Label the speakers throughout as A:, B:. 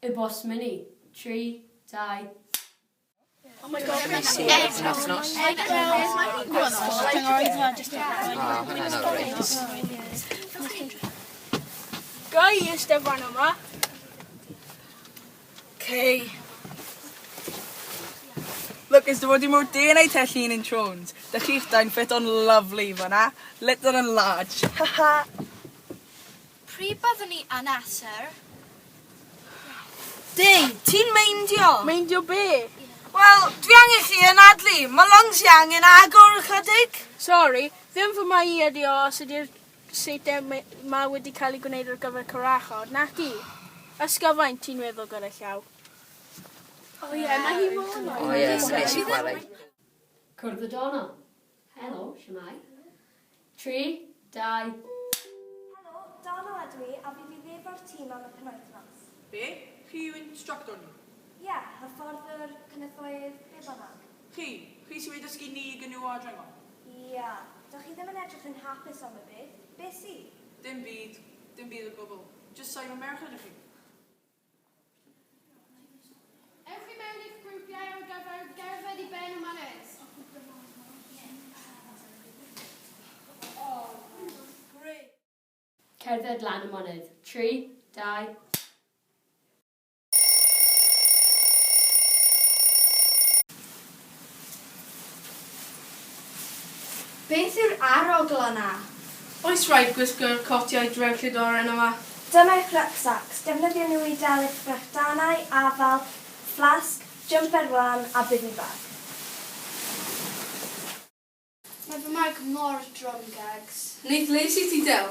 A: Y bos mini. 3, 2...
B: Oh my god,
C: Nos.
B: Gai ystaf fan yma.
D: Okay. Look, is wedi mor DNA te Llinyn Trons. Da chi'ch da'n fit on lovely fan'na. Little and large. Haha.
E: Pryd byddwn ni yn asur?
D: Dei, ti'n meindio?
B: Meindio be?
D: Wel, dwi angen chi yn adlu. Mae lungs i angen agor ychydig.
B: Sorry, ddim fy mai I ydi o os ydi'r seitau ma wedi cael ei gwneud ar gyfer carachod, nac I? Ysgyfaint ti'n meddwl gyda llaw? O ie, mae hi mor.
C: O ie, nes I chwarae.
A: Cwrdd y Donna. Helo, siamai. 3, 2...
F: Helo, Donna ydw I, a fi fydd efo'r tîm am y penwythnos.
D: Be? Chi yw instructor ni?
F: Ie, hyffordd yr cynnyddwydd be bynnag.
D: Chi sy'n wedi dysgu ni gynnu o adrengo?
F: Ie, dych chi ddim yn edrych yn hapus am y beth. Be si?
D: Dim byd o gwbl. Just sa'i mae merch ydych chi.
E: Ewch chi mewn i'ch grwpiau ar gyfer gerdded I ben y mynydd?
A: Cerdded lan y mynydd. 3, 2...
E: Beth yw'r arogl yna?
B: Oes rhaid gwisgo'r cotiau drewllydor yma.
F: Dyma eich rucksacks. Defnyddio nhw I dal eich brechdanau, afal, flasg, jumper wan a byddu bag.
E: Mae fy mag mor dromgags.
B: Neith leis I ti del?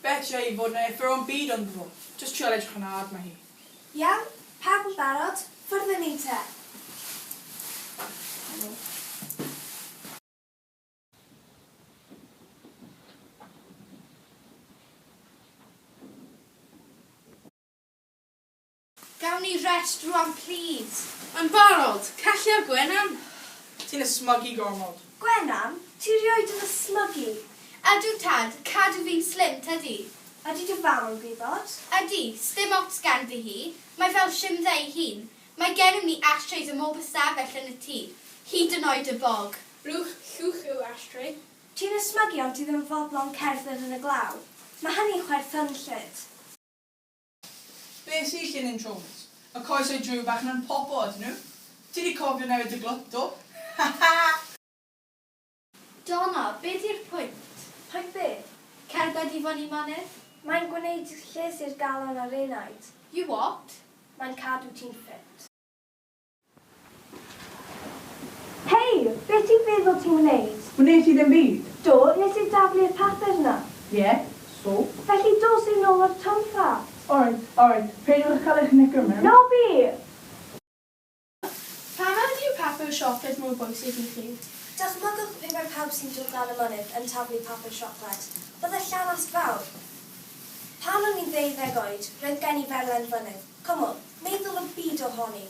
D: Bet I fod na effro o'n byd ond fo. Just trial edrych yn ad mae hi.
F: Iawn, pawb yn barod, ffwrdd ni te.
E: Gawn ni rest rwan, please.
B: Yn barod, callia Gwenam.
D: Ti'n ysmygu gormod.
F: Gwenam, ti rioed yn ysmygu?
E: Ydw tad, cadw fi'n slint ydi.
F: Ydy dy fam yn gwybod?
E: Ydi, sdim ots ganddi hi. Mae fel simddei hun. Mae gennym ni ashtrays ym mob ystafell yn y tŷ. Hyd yn oed y bog.
B: Llwch yw ashtray.
F: Ti'n ysmygu ond ti ddim yn fodlon cerdded yn y glaw? Mae hynny'n chwerth ynllyd.
D: Be sy Llinyn Trons? Y coesau drwy bach yn popo ydyn nhw? Ti wedi cofio newid y glwt o?
E: Donna, beth yw'r pwynt?
F: Pwynt be?
E: Cerdded I fyny mynydd?
F: Mae'n gwneud lles i'r galon ar enaid.
E: You what?
F: Mae'n cadw ti'n ffit. Hei, beth ti'n feddwl ti'n wneud?
D: Wneud ti ddim byd?
F: Do, nes i daflu'r papur yna.
D: Ie, so?
F: Felly dos i nôl o'r tomffa.
D: Alright. Peidiwch cael eich nicker mewn.
F: No bi!
B: Pam ydyw papur siocled mwy bwysig I chi?
F: Dychmygwch pe mae pawb sy'n dod lan y mynydd yn taflu papur siocled. Bydde llanas fawr. Pan o'n i'n 12 oed, roedd gen I ferlen fynydd. Cymol, meddwl y byd ohoni.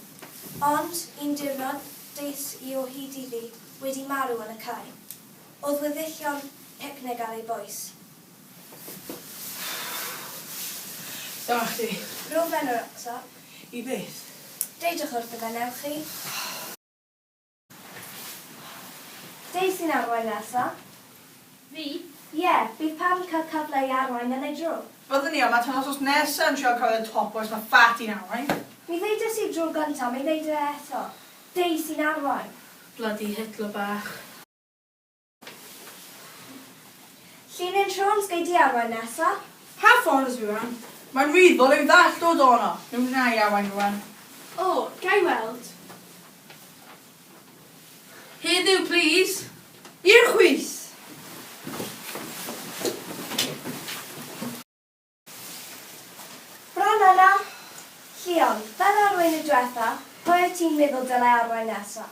F: Ond, un diwrnod, deis I o hyd iddi, wedi marw yn y cae. Oedd weddillion picnic ar ei boes.
D: Dyma chdi.
F: Ro fe'n yr rucksack.
D: I beth?
F: Deudwch wrth y fenewch chi. Deis i'n arwain nesaf.
E: Fi?
F: Ie, bydd pawb yn cael cyfle I arwain yn ei dro.
D: Fyddwn ni yma tan os nesaf yn trio cael y top oes mae ffat i'n arwain.
F: Mi ddeudas I dro gyntaf, mi ddeud e eto. Deis i'n arwain.
B: Bloody Hitler bach.
F: Llinyn Trons gei di arwain nesaf.
D: Pa ffordd ys rwan? Mae'n ryddol i'w ddall o Donna. Nhw'n na I arwain rwan.
B: O, gai weld. Heddiw, please. I'r chwys.
F: Bron yna. Llion, fel arwain y diwetha, pwy wyt ti'n meddwl dylai arwain nesaf?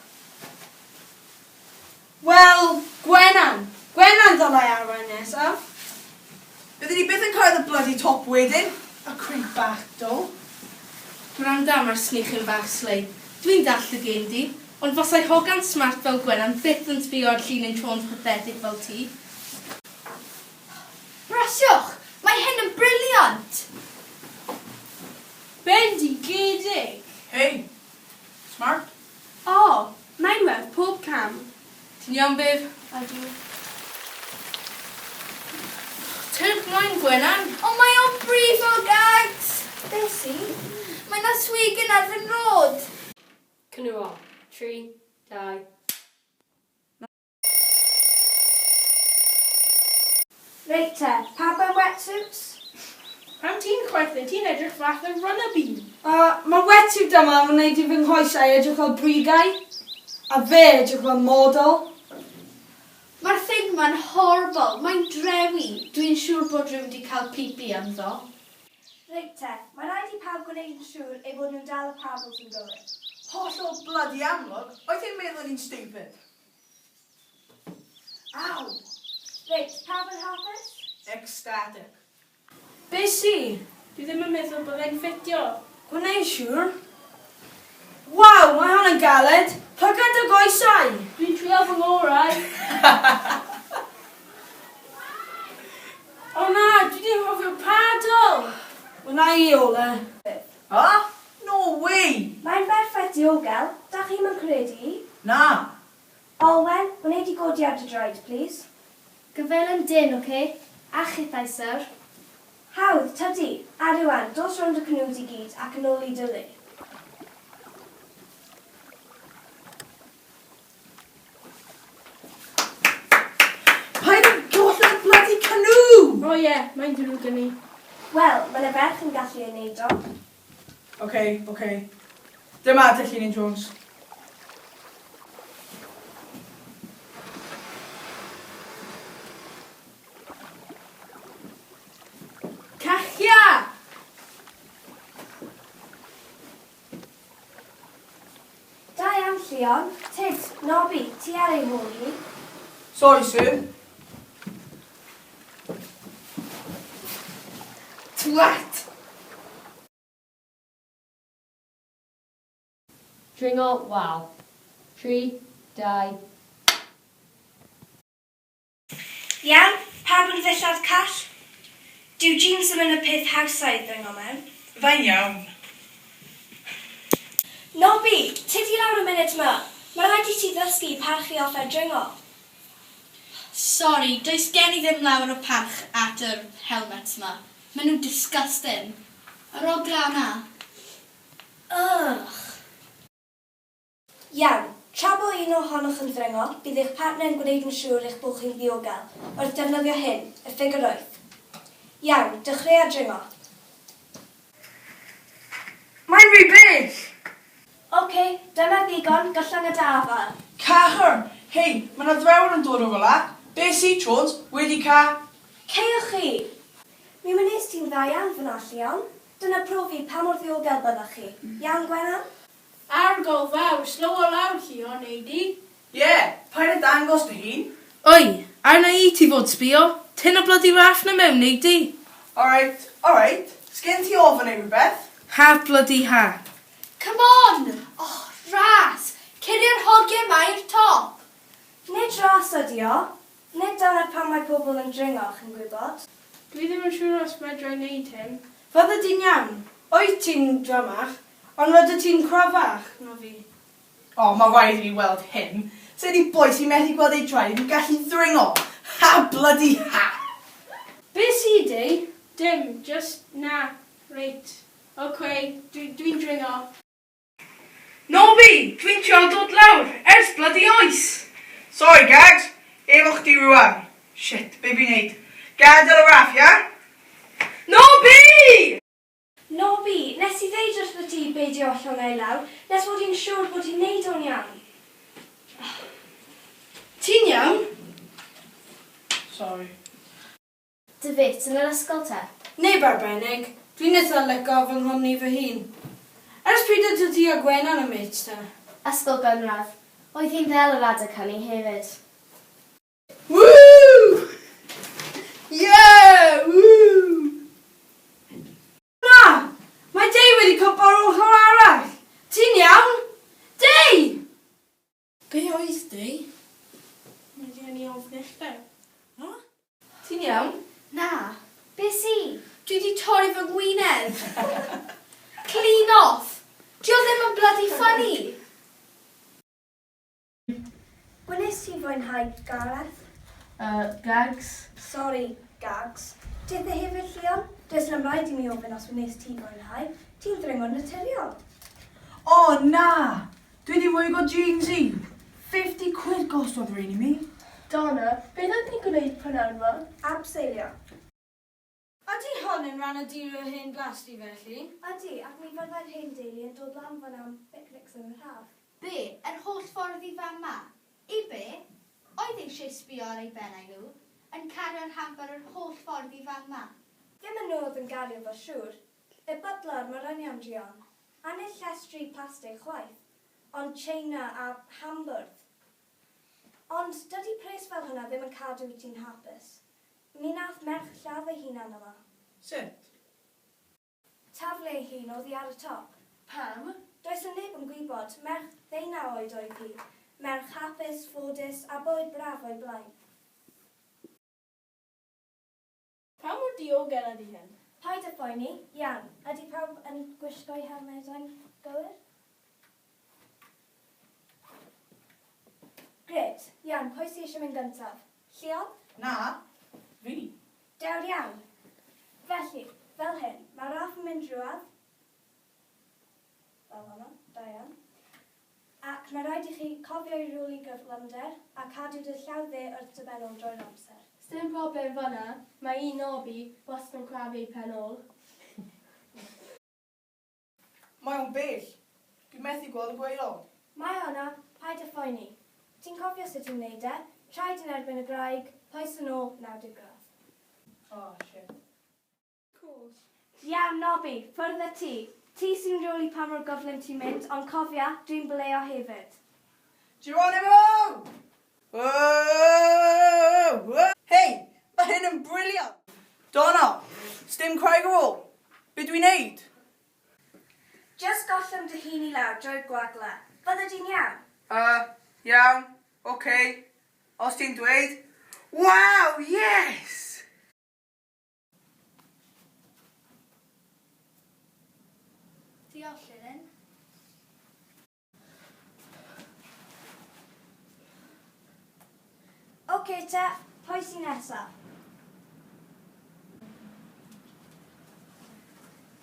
D: Wel, Gwenam. Gwenam ddylai arwain nesaf. Byddwn ni byth yn cael y bloody top wedyn. Y crinc bach do.
B: Gwranda mae'r snichyn bach slei. Dwi'n dall y gen di, ond fasai hogan smart fel Gwenam byth yn sbio ar Llinyn Trons pathetic fel ti.
E: Brasiwch! Mae hyn yn briliant!
B: Bendigedig.
D: Hey, smart.
B: O, mae'n weld pob cam.
D: Ti'n iawn, babe?
B: Ydw.
D: Typ mlaen, Gwenan.
E: O, mae o'n brif o gags.
F: Beth si?
E: Mae na swig yn ar fy nrod.
A: Cynnu o. 3, 2.
F: Reit te, pa mae'n wetsuits?
B: Pam ti'n chwerthu, ti'n edrych fath o runner bean.
D: Mae wetsuit yma yn gwneud i fy nghoesau edrych fel brigau. A fe edrych fel model.
E: Mae'r thing ma'n horrible. Mae'n drewi. Dwi'n siŵr bod rhywun wedi cael pipi ynddo.
F: Reit te, mae rhaid i pawb gwneud yn siŵr ei bod nhw'n dal y pabl sy'n gywir.
D: Holl o bloody amlwg, oedd hi'n meddwl ni'n stupid. Aw!
F: Reit, pawb yn hapus?
D: Ecstatic.
B: Be si? Dwi ddim yn meddwl bod e'n ffitio.
D: Gwneud siŵr? Waw, mae hwn yn galed. Pygad y goesau.
B: Dwi'n trio fy ngorau. O na, dwi ddim hofio paddle.
D: Wna i ole. Ha? No way!
F: Mae'n berffaith diogel. Da chi'n yn credu?
D: Na.
F: Olwen, wneud i godiad y droed, please.
A: Gyfel yn dyn, oce? A chythau, sir.
F: Hawdd, tydi. A rwan, dos rownd y cnwd i gyd ac yn ôl i dy le.
D: Paid yn golli'r bloody canoe!
B: O ie, mae'n drwg yn ni.
F: Wel, mae'n y ferch yn gallu ei wneud o.
D: Okay. Dyma dy Llinyn Trons.
B: Cachia!
F: Da iawn, Llion. Tid, Nobby, ti ar ei hôl i.
D: Sorry, sir. Twat!
A: Dringo, wow. 3, 2.
F: Iawn, pawb yn ddillad call? Dyw jeans ddim yn y peth hawsau ddringo mewn.
D: Fain iawn.
F: Nobby, tydi lawr y munud yma. Mae rhaid i ti ddysgu parchu offer dringo.
E: Sorry, does gen i ddim lawer o parch at yr helmets yma. Maen nhw'n disgusting. Yr ogla yna.
F: Ugh. Iawn, tra bod un ohonoch yn ddringo, bydd eich partner yn gwneud yn siŵr eich bod chi'n ddiogel wrth defnyddio hyn, y ffigur wyth. Iawn, dechrau dringo.
D: Mae'n rhy bell!
F: Oce, dyma ddigon, gyllang y dafal.
D: Cahar! Hei, mae yna ddrewr yn dod o rola. Be si, Trons? Wedi ca?
F: Ceiwch chi! Mi wnes ti'n dda iawn fyna, Llion. Dyna profi pa mor ddiogel byddwch chi. Iawn, Gwenan?
B: Argol fawr, slow o lawr Llion, neidi.
D: Ie, paid y dangos dy hun.
C: Oi, arna I ti fod sbio? Tyn o bloody raff na mewn, neu di?
D: Alright. Sgen ti ofyn ei rhywbeth?
C: Ha bloody ha.
E: Come on! Oh, ras! Cyrrio'r hogiau yma i'r top.
F: Nid ras ydi o. Nid dyna pan mae pobl yn dringo, chi'n gwybod.
B: Dwi ddim yn siŵr os medra i wneud hyn.
D: Fydde ti'n iawn. Oes ti'n dramach, ond rydw ti'n crafach na fi. O, mae rhaid i ni weld hyn. Sef di boi sy'n methu gweld ei draed yn gallu ddringo. Ha bloody ha!
B: Be si di? Dim, just na. Reit. Oce, dwi'n dringo.
C: Nobby, dwi'n trio dod lawr, ers bloody oes.
D: Sorry, gags. Efo chdi rwan. Shit, be fi'n neud? Gadael y raff, ia?
C: Nobby!
F: Nobby, nes i ddeud wrth ti beidio allan ei lawr, nes fod i'n siŵr bod i'n neud o'n iawn.
B: Ti'n iawn?
D: Sorry.
A: Dy fit yn yr ysgol te?
D: Neu barbenig. Dwi'n eitha lygo fy nghomni fy hun. Ers pryd ydw ti a Gwenan y mit ta?
A: Ysgol gynradd. Oedd hi'n ddel yr adeg hynny hefyd.
D: Woo! Yeah! Woo! Na! Mae Dei wedi cwpa'r ochr arall. Ti'n iawn? Dei!
C: Be oedd di?
B: Mae gen i ofn uchder.
D: Ti'n iawn?
E: Na.
A: Be si?
E: Dwi wedi torri fy ngwynedd.
A: Clean off! Dio ddim yn bloody funny!
F: Gwnes ti fwynhau, Gareth?
C: Gags.
F: Sorry, Gags. Dydd e hefyd, Llion? Does nam rhaid i mi ofyn os wnes ti fwynhau. Ti'n ddringo'n naturiol.
D: O, na! Dwi wedi fwy go jeans i. 50 quid gostodd rhain i mi.
B: Donna, beth oedd ni'n gwneud prynawn yma?
F: Abseilio.
D: Ydy hon yn rhan o dir o hen blasti felly?
F: Ydy, ac mi fyddai'r hen deulu yn dod lan fan am picnics yn yr haf.
E: Be, yr holl ffordd i fan ma? I be? Oedd eisiau sbio ar ei bennau nhw, yn cario'r hamper yr holl ffordd i fan ma.
F: Ddim yn nod yn gario fo siŵr. Y butler mae'r aniam Gian. Anell llestri plastig chwaith, ond China a Hamburg. Ond dydy pres fel hynna ddim yn cadw i ti'n hapus. Mi nath merch lladd ei hunan yma.
D: Sut?
F: Taflu ei hun oddi ar y top.
B: Pam?
F: Does yn neb yn gwybod, merch 19 oed oedd hi. Merch hapus, ffodus a bywyd braf o'i blaen.
B: Pam mor diogel ydy hyn?
F: Paid y phoeni, Ian, ydy pawb yn gwisgo'u helmedau'n gywir? Gret, Ian, pwy sy'n eisiau mynd gyntaf? Llion?
D: Na. Fi.
F: Dewr iawn. Felly, fel hyn, mae Raff yn mynd drwad. Fel hwnna, da iawn. Ac mae rhaid i chi cofio i rôl i gyflymder a cadw dy llaw dde wrth dybelol drwy'r amser.
B: Dim problem fyna, mae un obi wastad yn crafu ei pen ôl.
D: Mae o'n bell. Dwi'n methu gweld y gwaelod.
F: Mae hwnna, paid y phoeni. Ti'n cofio sut i'n wneud e? Traed yn erbyn y graig, poes yn ôl, 90 gradd.
D: Oh, shit.
F: Iawn, Nobby, ffwrdd y ti. Ti sy'n rôl i pa mor gyflym ti'n mynd, ond cofia, dwi'n bleo hefyd.
D: Geronimo! Whoa! Whoa! Hei, mae hyn yn briliant! Donna, sdim craig ar ôl. Be dwi'n neud?
F: Just gollwng dy hun i lawr drwy'r gwagle. Fydda di'n iawn?
D: Iawn, oce. Os ti'n dweud. Wow, yes!
E: Diolch, Llinyn.
F: Oce te, pwy sy'n nesaf?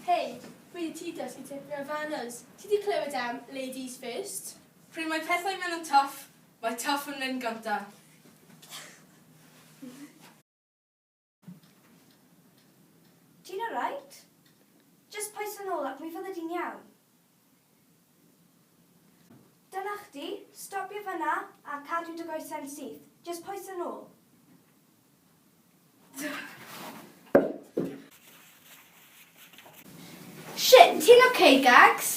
B: Hei, wedi ti dysgu tipyn o fanners. Ti wedi clywed am ladies first?
C: Pryd mae pethau mynd yn tough, mae tough yn mynd gyntaf.
F: Ti'n alright? Just poes yn ôl ac mi fydda di'n iawn. Dyna chdi, stopio fyna a cadw dy goesau'n syth. Just poes yn ôl.
A: Shit, ti'n okay, Gags?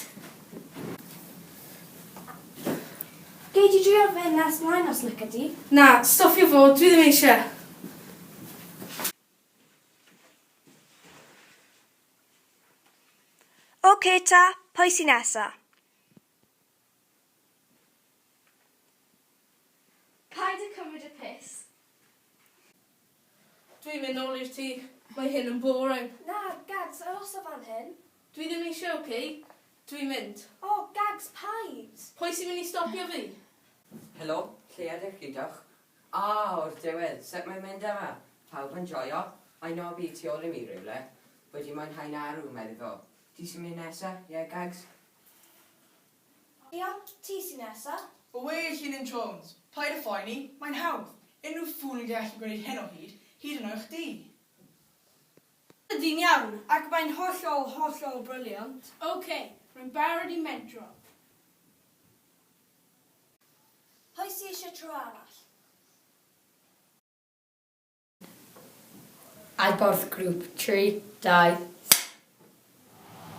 F: Gei di drio fe nes mlaen os lyca di?
C: Na, stopio fod, dwi ddim eisiau.
F: Oce ta, pwy sy'n nesa?
A: Paid y cymryd y piss.
C: Dwi'n mynd nôl i'r tŷ. Mae hyn yn boring.
F: Na, Gags, aros o fan hyn.
C: Dwi ddim eisiau, oce? Dwi'n mynd.
F: O, Gags, paid.
C: Pwy sy'n mynd i stopio fi?
G: Helo, lle ydych chi doch? O'r diwedd, sut mae'n mynd yma? Pawb yn joio, a'i nobi tu ôl i mi rywle. Wedi mwynhau'n arw, meddyg o. Ti sy'n mynd nesa, ie, Gags?
F: Iawn, ti sy'n nesa?
D: Awe, Llinyn Trons. Paid y phoeni, mae'n hawdd. Unrhyw ffwl yn gallu gwneud hyn o hyd yn o'ch di.
H: Ydy'n iawn, ac mae'n hollol briliant.
B: OK, rwy'n barod i mentro.
F: Pwy sy'n eisiau tro arall?
I: Adborth grŵp 3, 2.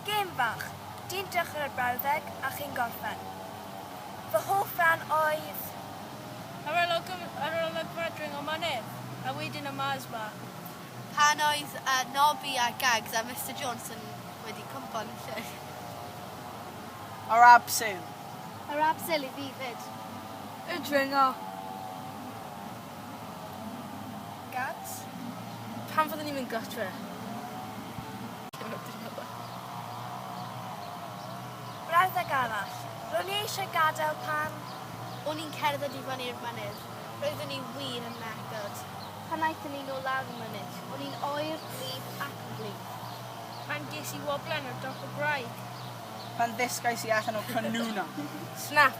F: Gêm fach. Di'n dechrau'r brawddeg a chi'n gorffen. Fy hoff ran oedd...
B: Ar ôl y gradring o mynydd, a wedyn y Masba.
E: Pan oedd Nobby a Gags a Mr Johnson wedi cwmpo'n lle.
D: Ar abseil.
E: Yr absel i fi fyd.
H: Y dringo.
F: Gags?
C: Pam fyddwn ni'n mynd gytre?
F: eisiau gadael pan?
A: O'n i'n cerdded i fyny'r mynydd. Roeddwn ni wir yn methed. Pan aethon ni nôl lawr y mynydd, o'n i'n oer, gwlyb ac yn blid.
B: Pan ges i woblan ar dop y graig.
D: Pan ddysgais i allan o'r canoe na.
B: Snap.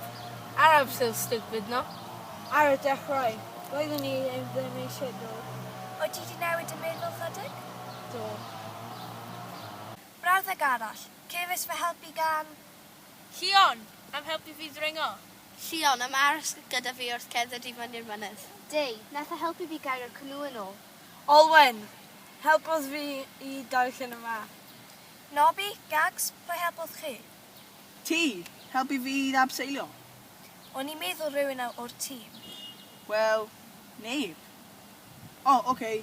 B: Arab still stupid, no? Ar y dechrau. Roeddwn ni yn ddim eisiau dod.
F: Oed ti wedi newid y meddwl chydig?
B: Do.
F: Brawddeg arall, cefais fy helpu gan...
B: Llion, am helpu fi ddringo.
A: Llion, am aros gyda fi wrth cerdded i fyny'r mynydd. Dei, nath a helpu fi gael yr canoe yn ôl.
H: Olwen, helpodd fi i darllen y map.
F: Nobby, Gags, pwy helpodd chi?
D: Ti, helpu fi i ddabseilio.
F: O'n i'n meddwl rhywun o'r tîm.
D: Wel, neb. O, oce.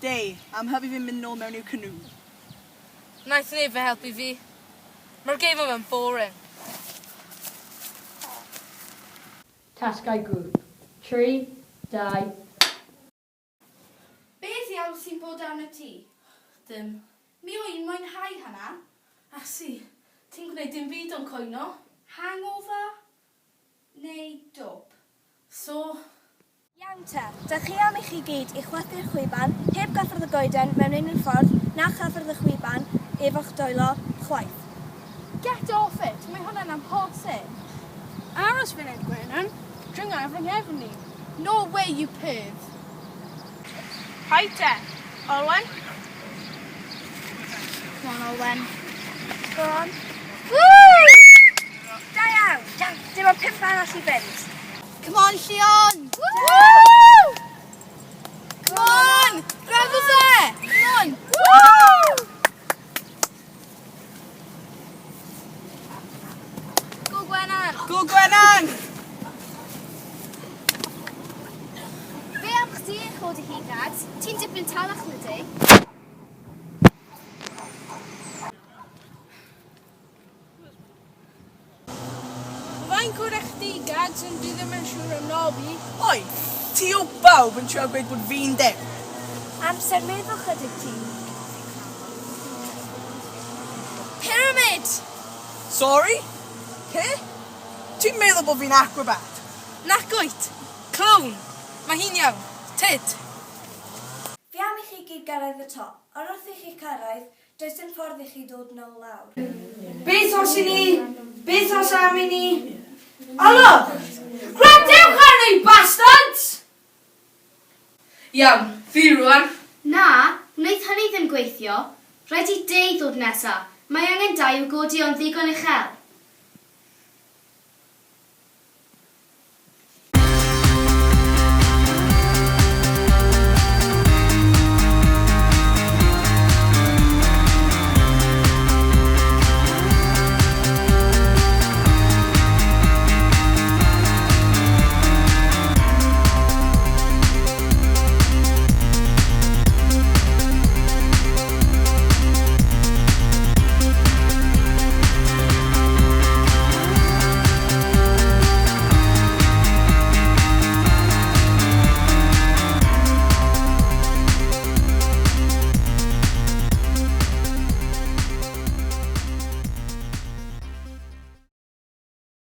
D: Dei, am helpu fi mynd nôl mewn i'r canoe.
B: Naeth neb fe helpu fi. Mae'r game yma'n boring.
I: Tasgau grŵp. 3, 2.
E: Beth iawn sy'n bod arno ti?
C: Dim.
E: Mi wy'n mwynhau hynna.
C: Ach si, ti'n gwneud dim byd o'n coeno?
E: Hangover? Neu dwb?
C: So,
F: Iawn te, dych chi am i chi gyd i chwythu'r chwiban, heb gyffrodd y goeden mewn unrhyw ffordd, na chyffrodd y chwiban efo'ch dwylo chwaith.
B: Get off it. Mae hwnna'n amhosib. Aros fy'n Ed Gwenan. Dringo efo'n hefn ni.
A: No way, you perv.
B: Hai te. Olwen?
A: Come on, Olwen.
F: Go on. Woo! Da iawn. Dim ond 5 arall i fynd.
A: Come on, Llion! Woo! Come on! Grab o fe! Come on!
F: Woo!
A: Go, Gwenan!
D: Go Gwenan!
A: Be am chdi yn chod i hi, Gads? Ti'n dipyn talach na di?
B: Fain cwrdd chdi, Gads, yn dwi ddim yn siŵr am Nobby.
D: Oi, ti o bawb yn trio gweud bod fi'n dew.
F: Amser meddwl chydig ti.
A: Pyramid!
D: Sorry? He? Ti'n meddwl bod fi'n acrobat?
C: nacwyt. Clown. Mae hi'n iawn. Tud.
F: Fi am i chi gyd gyrraedd y top, ond wrth i chi cyrraedd, does dim ffordd i chi dod nôl lawr.
H: Beth os i ni? Beth os am i ni? Alo! Gwrandewch ar ni, bastards!
C: Iawn, fi rwan.
A: Na, wneud hynny ddim gweithio. Rhaid i Dei ddod nesa. Mae angen dau i'w godi o'n ddigon uchel.